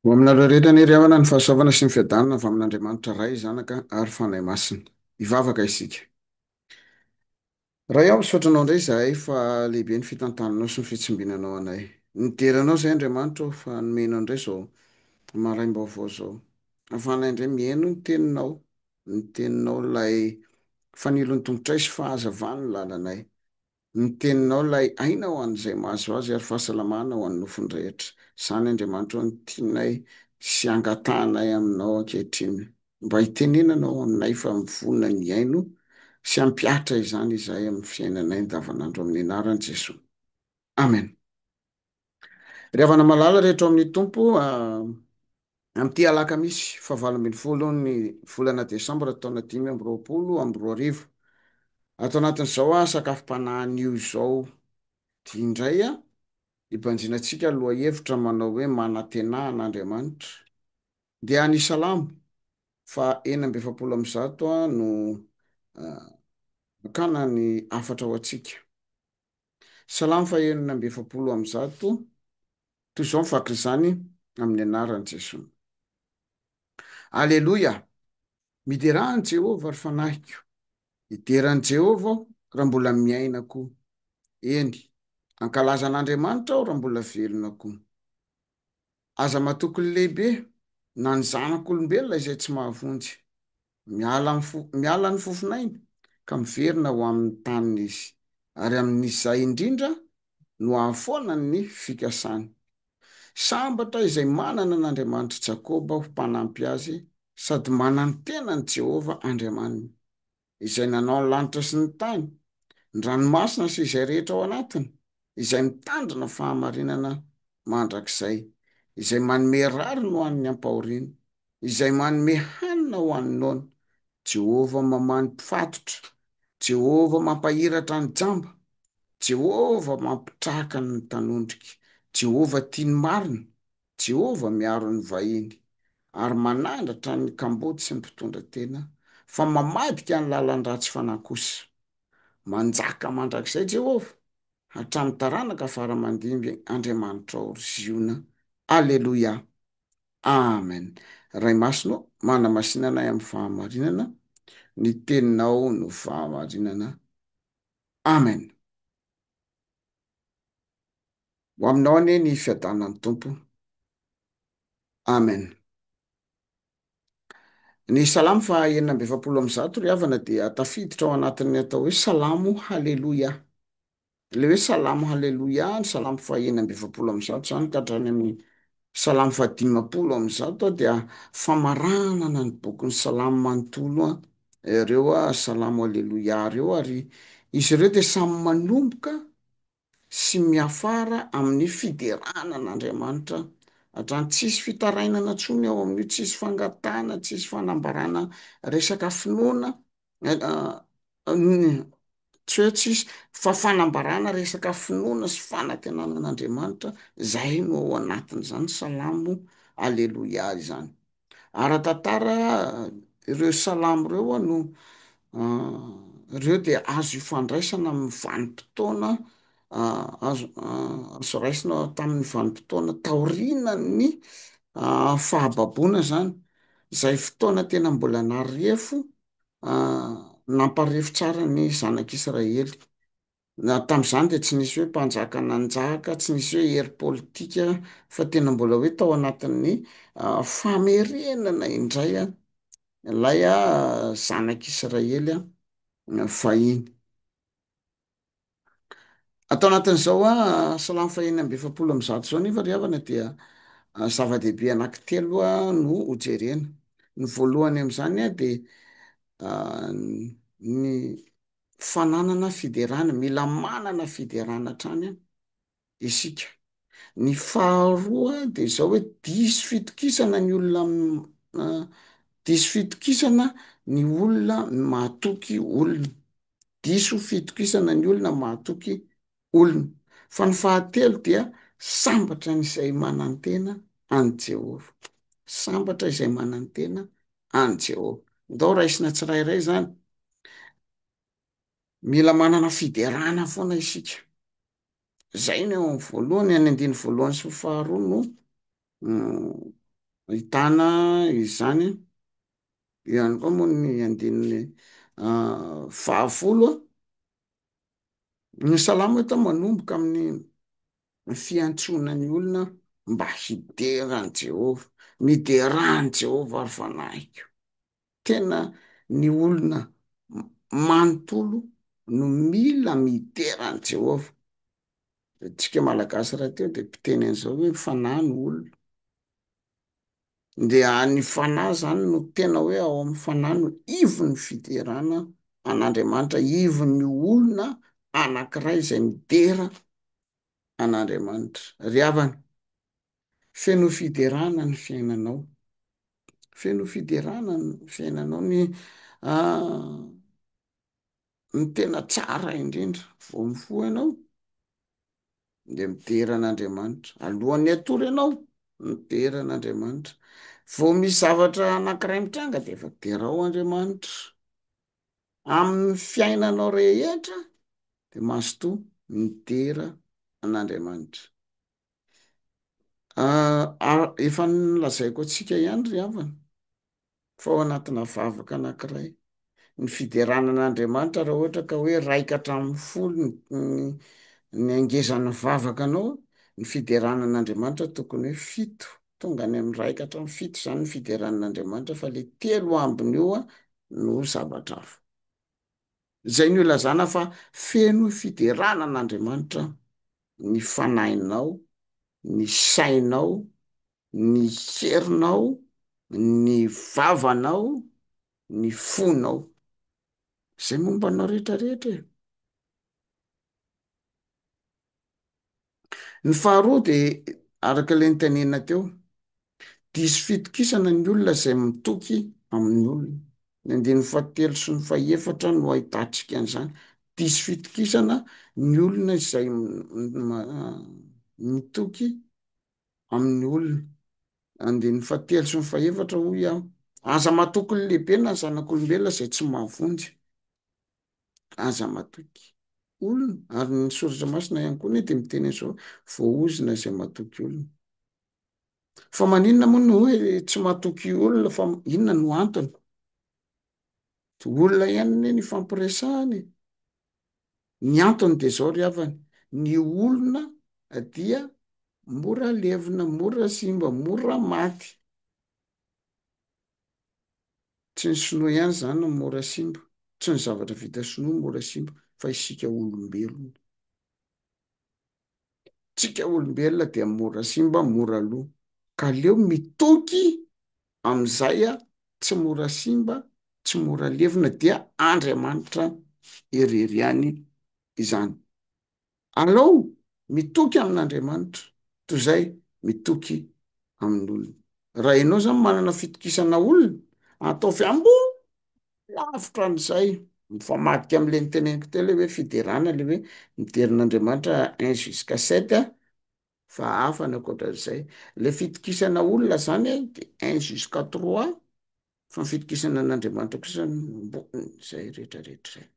Ho aminareo rehetra ny riavana ny fahasoavana sy ny fiadanana avy amin'Andriamanitra Ray zanaka ary fanahy masina. Hivavaka isika. Raha iaho misaotra anao indray izahay fa lehibe ny fitantananao sy ny fitsabiananao anay. Nideranao izay Andriamanitra fa nomenao indray izao maraim-baovao izao. Hafanay indray mihaino ny teninao ilay fanilon'ny tongotra sy fahazavana ny lalanay. Ny teninao ilay aina ho an'izay mahazo azy ary fahasalamana ho an'ny nofony rehetra. Izany Andriamanitra ny tianay sy angatanay aminao ankehitriny. Mba hitenenanao aminay fa mivonona ny aino sy ampiatra izany izahay amin'ny fiainanay andavanandro amin'ny anaran'i Jesosy. Amen. Ry havana malala rehetra ao amin'ny tompo, amin'ity alakamisy fahavalo ambin'ny folo ny volana desambra taona 2025. Ato anatin'izao sakafom-panahin'io izao dia indray hibanjinantsika loha hevitra manao hoe manantenan'Andriamanitra. Dia ny salamo fa enina amby efapolo amby zato no makana ny afatra ho antsika. Salamo fa enina amby efapolo amby zato, toy izao mifakry izany amin'ny anaran'i Jesosy. Aleloia! Miderahan'i Jehovah ary fanahiko. Hideran'i Jehovah aho raha mbola miaina koa. Eny, ankalaza an'Andriamanitra aho raha mbola velona koa. Aza matoky ny lehibe na ny zanak'olombelona izay tsy mahavonjy. Miala ny fofinainy ka miverina ho amin'ny taniny izy. Ary amin'izay indrindra no ahafoana ny fikasany. Sambatra izay manana an'Andriamanitra Jakoba ho mpanampy azy sady manantena ny Jehovah Andriamaniny. Izay nanao ny lanitra sy ny tany, ny ranomasina sy izay rehetra ao anatiny, izay mitandrina fahamarinana mandrakizay, izay manome rary no an'ny ampahoriana, izay manome hanina ho an'ny noana. Jehovah mamany mpifatotra, Jehovah mampahiratra ny jamba, Jehovah mampitrahaka ny tanondrika, Jehovah tia ny marina, Jehovah miaro ny vahiny, ary manandratra ny kambody sy ny mpitondra tena, fa mamadika ny lalan-dratsy fanahy kosa. Manjaka mandrakizay Jehovah, hatramin'ny taranaka fara-mandimby Andriamanitra ao ry ziona. Aleloia. Amen. Ray masonao, mana-masinanay amin'ny fahamarinana, ny teninao no fahamarinana. Amen. Ho aminao anie ny fiadanan'ny tompo. Amen. Ny salamo fa enina amby efapolo amby zato ry havana dia tafiditra ao anatin'ny atao hoe salamo haleloia. Le hoe salamo haleloia, ny salamo fa enina amby efapolo amby zato zany ka hatrany amin'ny salamo fa dimampolo amby zato dia famaranana ny bokin'ny salamo manontolo ireo salamo haleloia ireo, ary izy ireo dia samy manomboka sy miafara amin'ny fideranan'Andriamanitra. Hatrany tsisy fitarainana intsony ao amin'io, tsisy fangatana, tsisy fanambarana resaka finoana, tsy hoe tsisy fa fanambarana resaka finoana sy fanantenanan'Andriamanitra. Zay no ao anatin'izany salamo aleloia izany. Ara-tantara ireo salamo ireo no ireo dia azo ifandraisana amin'ny vanim-potoana, azo raisina tamin'ny vanim-potoana taorian'ny fahababoana zany, izay fotoana tena mbola narefo, namparefo tsara ny zanak'Israely. Na tamin'izany dia tsy nisy hoe mpanjaka nanjaka, tsy nisy hoe hery politika, fa tena mbola hoe tao anatin'ny famerenana indray ilay zanak'Israely fahiny. Atao anatin'izao salamo fa enina amby efapolo amby zato zao nefa ry havana dia zava-dehibe anankitelo no hojerena. Ny voalohany amin'izany dia ny fananana fiderana, mila manana fiderana hatrany isika. Ny faharoa dia izao hoe diso fitokisana ny olona, diso fitokisana ny olona mahatoky olona, diso fitokisana ny olona mahatoky olona. Fa ny fahatelo dia sambatra izay manantena any Jehovah, sambatra izay manantena any Jehovah. Ndao raisina tsirairay zany, mila manana fiderana foana isika. Zay no voalohany, any andiny voalohany sy faharoa no ahitana izany ihany koa moa ny andininy fahafolo ny salamo eto manomboka amin'ny fiantsoana ny olona mba hiderany Jehova, miderany Jehova ary fanahiko. Tena ny olona manontolo no mila miderany Jehova. Tsika malagasy raha teo dia mpiteny an'izao hoe fanahy ny olona. Dia ny fanahy zany no tena hoe ao amin'ny fanahy no ivon'ny fiderana an'Andriamanitra, ivon'ny olona anankiray izay midera an'Andriamanitra. Ry havana, feno fiderana ny fiainanao, feno fiderana ny fiainanao. Ny tena tsara indrindra vao mifoha ianao de midera an'Andriamanitra. Alohan'ny hatory ianao, midera an'Andriamanitra. Vao misy zavatra anankiray mitranga de efa derao Andriamanitra. Amin'ny fiainanao rehetra de mazotoa midera an'Andriamanitra. Efa nolazaiko antsika ihany ry havana fa ao anatina vavaka anankiray ny fideranan'Andriamanitra raha ohatra ka hoe raika hatramin'ny folo ny angezan'ny vavakanao, ny fideranan'Andriamanitra tokony hoe fito. Tonga any amin'ny raika hatramin'ny fito zany ny fideranan'Andriamanitra fa le telo ambiny eo no zavatra hafa. Zay no ilazana fa feno fideranan'Andriamanitra ny fanahinao, ny sainao, ny herinao, ny vavanao, ny fonao. Zay momba anao rehetra rehetra e. Ny faharoa de araka le nitenena teo, diso fitokisana ny olona izay mitoky amin'ny olona. Ny andininy fahatelo sy ny fahaefatra no ahitantsika an'izany. Diso fitokisana ny olona izay mitoky amin'ny olona. Andininy fahatelo sy ny fahaefatra hoy aho, aza matoky ny lehibe na ny zanak'olombelona izay tsy mahavonjy. Aza matoky olona. Ary ny soratra masina ihany koa de miteny an'izao, voaozina izay matoky olona. Fa maninona moa no hoe tsy matoky olona, fa inona no antony? Olona ihany anie ny ifampiresahany. Ny antony de zao ry havana, ny olona dia mora levina, mora simba, mora maty. Tsy ny sinoa ihany zany no mora simba, tsy ny zavatra vita sinoa no mora simba, fa isika olombelona. Tsika olombelona dia mora simba, mora lo. Ka leo mitoky amin'izay tsy mora simba, tsy mora levina dia Andriamanitra irery ihany izany. Alao mitoky amin'Andriamanitra toy izay mitoky amin'ny olona. Raha ianao zany manana fitokisana olona, ataovy ambony lavitra an'izay, mifamadika amin'le niteneniko teo le hoe fiderana, le hoe miderin'Andriamanitra 1 jusqu'à 7, fa hafa ny ankoatran'izay. Le fitokisana olona zany de 1 jusqu'à 3, fa ny fitokisana an'Andriamanitra kosa zay rehetra rehetra zay.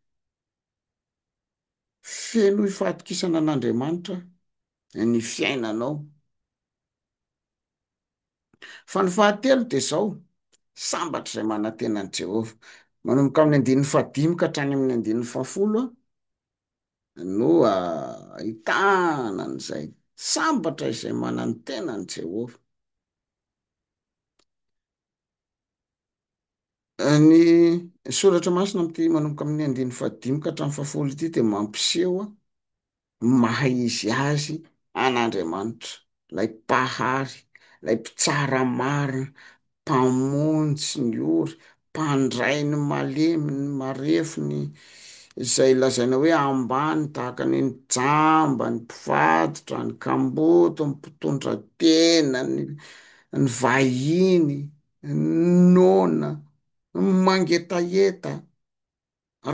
Feno ifahatokisana an'Andriamanitra ny fiainanao. Fa ny fahatelo de zao, sambatra izay manantenan'i Jehova. Manomboka amin'ny andininy fahadimy ka hatrany amin'ny andininy fahafolo no ahitana an'izay sambatra izay manantenan'i Jehova. Ny soratra masina amin'ity manomboka amin'ny andininy fahadimy ka hatramin'ny fahafolo ity de mampiseho mahay izy azy an'Andriamanitra, lay mpahary, lay mpitsara marina, mpamonjy ny ory, mpandray ny malemy, ny marefo, ny izay lazaina hoe ambany tahaka ny jamba, ny mpivaditra, ny kamboto, ny mpitondra tena, ny vahiny, ny nona, ny mangetaheta,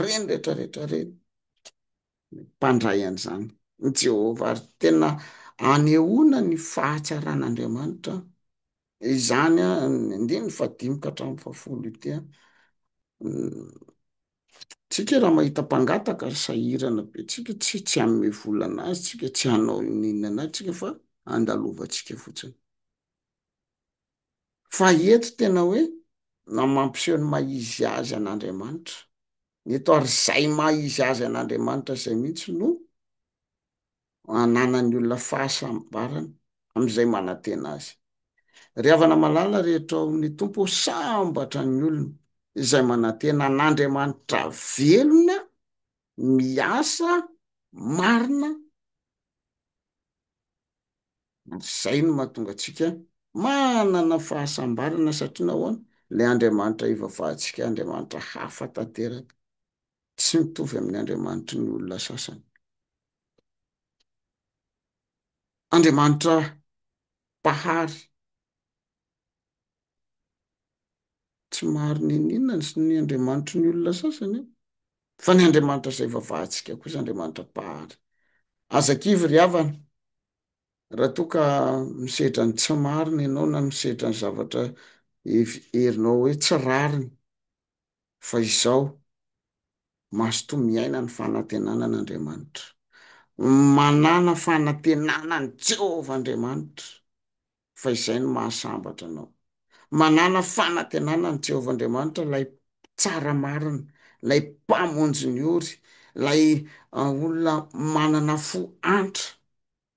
reny rehetra rehetra reny mpandray an'izany ny Jehova. Ary tena anehoana ny fahatsaran'Andriamanitra izany ny andininy fahadimy ka hatramin'ny fahafolo ity. Tsika raha mahita mpangataka sahirana be tsika, tsy hanome vola anazy tsika, tsy hanao inona anazy tsika, fa andalovantsika fotsiny. fa eto tena hoe na mampiseho ny maizy azy an'andriamanitra neto ary zay maizy azy an'andriamanitra zay mihitsy no ananany olona fahasambarana am'izay manantena azy. Ry havana malala rehetra ao ny tompo sambatra ny olona izay manantena an'andriamanitra velona miasa marina. Zay no mahatonga atsika manana fahasambarana satria nahoana lay andriamanitra ivavahantsika andriamanitra hafa tanteraka tsy mitovy amin'ny andriamanitry ny olona sasany. Andriamanitra pahary tsy maro ninina sy ny andriamanitry ny olona sasany fa ny andriamanitra izay vavahantsika kosa andriamanitra pahary. Azakivy ry havana, raha toa ka misedra ny tsy marina ianao na misedra ny zavatra herinao hoe tsy rariny fa izao mazotoa miaina ny fanantenana an'andriamanitra, manana fanantenana ny Jehovah Andriamanitra fa izay no mahasambatra anao. Manana fanantenana ny Jehovah Andriamanitra lay tsara marina, lay mpamonjy ny ory, lay olona manana fo antra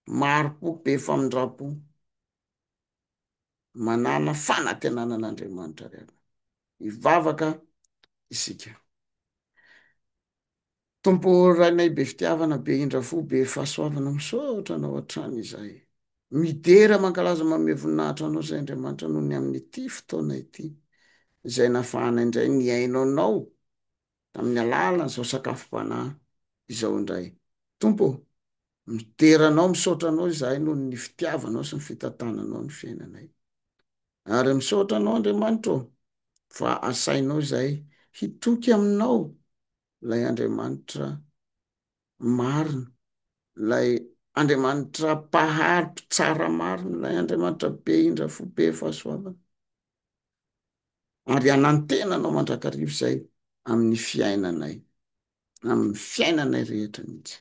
maro-po be famindrapo, manana fanantenana an'Andriamanitra rehetra. Ivavaka isika. Tompo rainay be fitiavana, be indrafo, be fahasoavana misaotra anao hatrany izay. Midera mankalaza manome voninahitra anao zay Andriamanitra noho ny amin'ity fotoana ity izay nafahana indray ny ainao anao tamin'ny alalan'izao sakafom-panahy izao indray. Tompo, mideranao misaotra anao izahay noho ny fitiavanao sy ny fitantananao ny fiainanay. Ary misaotra anao Andriamanitra fa asainao izahay hitoky aminao lay Andriamanitra marina, lay Andriamanitra pahary tsara marina, lay Andriamanitra be indrafo, be fahasoavana. Ary anantenanao mandrakariva izay amin'ny fiainanay, amin'ny fiainanay rehetra mihitsy.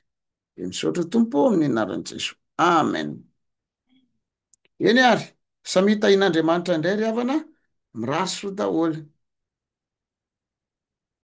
De misaotra Tompo amin'ny anaran'i Jesoa. Amen. Eny ary, samy hitahina Andriamanitra indray ry havana, miraso daholo.